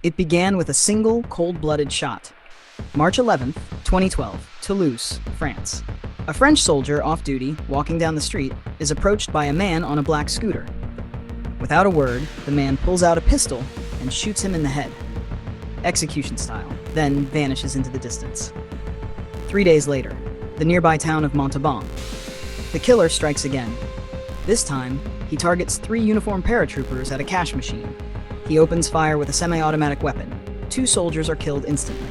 It began with a single, cold-blooded shot. March 11th, 2012, Toulouse, France. A French soldier off duty, walking down the street, is approached by a man on a black scooter. Without a word, the man pulls out a pistol and shoots him in the head, execution style, then vanishes into the distance. 3 days later, the nearby town of Montauban. The killer strikes again. This time, he targets 3 uniformed paratroopers at a cash machine. He opens fire with a semi-automatic weapon. 2 soldiers are killed instantly.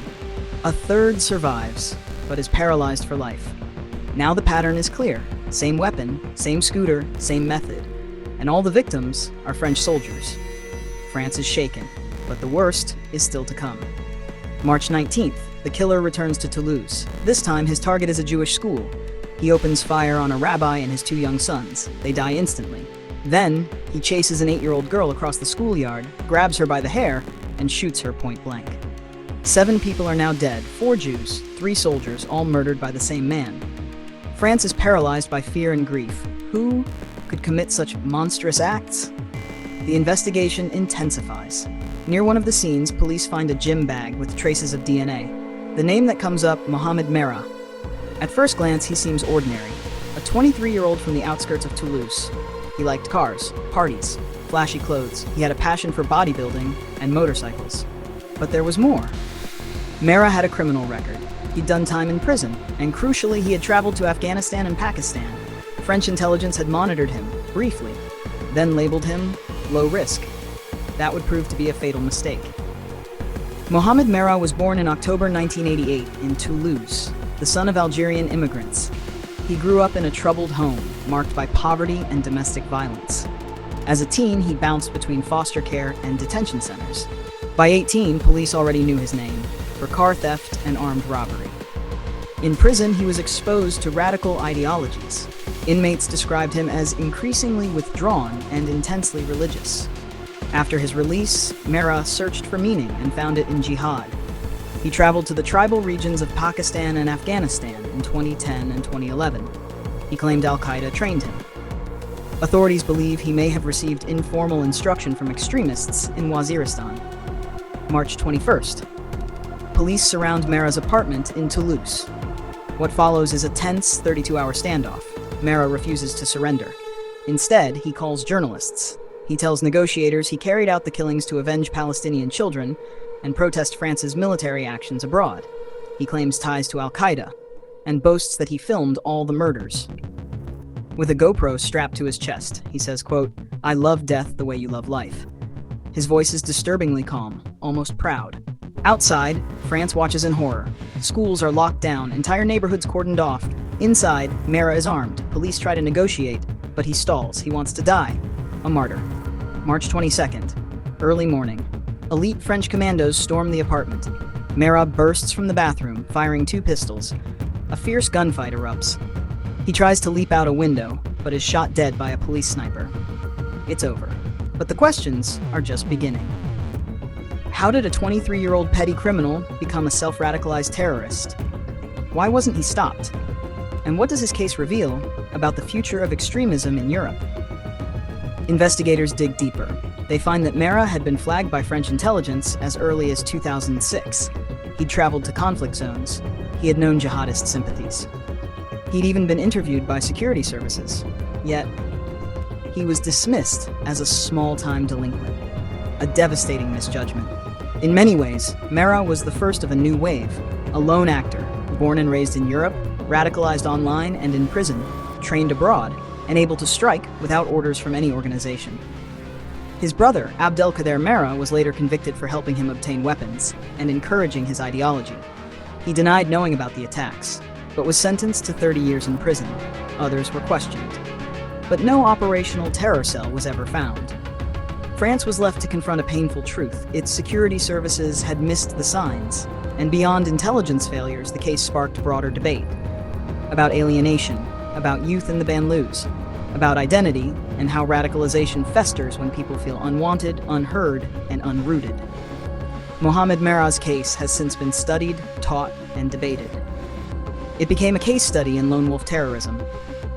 A third survives, but is paralyzed for life. Now the pattern is clear. Same weapon, same scooter, same method. And all the victims are French soldiers. France is shaken, but the worst is still to come. March 19th, the killer returns to Toulouse. This time, his target is a Jewish school. He opens fire on a rabbi and his 2 young sons. They die instantly. Then, he chases an 8-year-old girl across the schoolyard, grabs her by the hair, and shoots her point blank. 7 people are now dead, 4 Jews, 3 soldiers, all murdered by the same man. France is paralyzed by fear and grief. Who could commit such monstrous acts? The investigation intensifies. Near one of the scenes, police find a gym bag with traces of DNA. The name that comes up, Mohammed Merah. At first glance, he seems ordinary. A 23-year-old from the outskirts of Toulouse. He liked cars, parties, flashy clothes. He had a passion for bodybuilding and motorcycles. But there was more. Merah had a criminal record. He'd done time in prison, and crucially, he had traveled to Afghanistan and Pakistan. French intelligence had monitored him, briefly, then labeled him low risk. That would prove to be a fatal mistake. Mohammed Merah was born in October 1988 in Toulouse, the son of Algerian immigrants. He grew up in a troubled home, marked by poverty and domestic violence. As a teen, he bounced between foster care and detention centers. By 18, police already knew his name for car theft and armed robbery. In prison, he was exposed to radical ideologies. Inmates described him as increasingly withdrawn and intensely religious. After his release, Merah searched for meaning and found it in jihad. He traveled to the tribal regions of Pakistan and Afghanistan in 2010 and 2011. He claimed Al-Qaeda trained him. Authorities believe he may have received informal instruction from extremists in Waziristan. March 21st. Police surround Merah's apartment in Toulouse. What follows is a tense 32-hour standoff. Merah refuses to surrender. Instead, he calls journalists. He tells negotiators he carried out the killings to avenge Palestinian children and protest France's military actions abroad. He claims ties to Al-Qaeda and boasts that he filmed all the murders. With a GoPro strapped to his chest, he says, quote, "I love death the way you love life." His voice is disturbingly calm, almost proud. Outside, France watches in horror. Schools are locked down, entire neighborhoods cordoned off. Inside, Merah is armed. Police try to negotiate, but he stalls. He wants to die. A martyr. March 22nd. Early morning. Elite French commandos storm the apartment. Merah bursts from the bathroom, firing 2 pistols. A fierce gunfight erupts. He tries to leap out a window, but is shot dead by a police sniper. It's over. But the questions are just beginning. How did a 23-year-old petty criminal become a self-radicalized terrorist? Why wasn't he stopped? And what does his case reveal about the future of extremism in Europe? Investigators dig deeper. They find that Merah had been flagged by French intelligence as early as 2006. He'd traveled to conflict zones. He had known jihadist sympathies. He'd even been interviewed by security services. Yet, he was dismissed as a small-time delinquent. A devastating misjudgment. In many ways, Merah was the first of a new wave. A lone actor, born and raised in Europe, radicalized online and in prison, trained abroad, and able to strike without orders from any organization. His brother, Abdelkader Merah, was later convicted for helping him obtain weapons and encouraging his ideology. He denied knowing about the attacks, but was sentenced to 30 years in prison. Others were questioned. But no operational terror cell was ever found. France was left to confront a painful truth. Its security services had missed the signs, and beyond intelligence failures, the case sparked broader debate about alienation, about youth in the banlieues, about identity, and how radicalization festers when people feel unwanted, unheard, and unrooted. Mohammed Merah's case has since been studied, taught, and debated. It became a case study in lone wolf terrorism,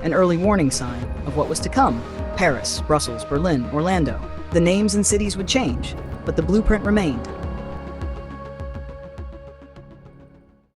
an early warning sign of what was to come. Paris, Brussels, Berlin, Orlando. The names and cities would change, but the blueprint remained.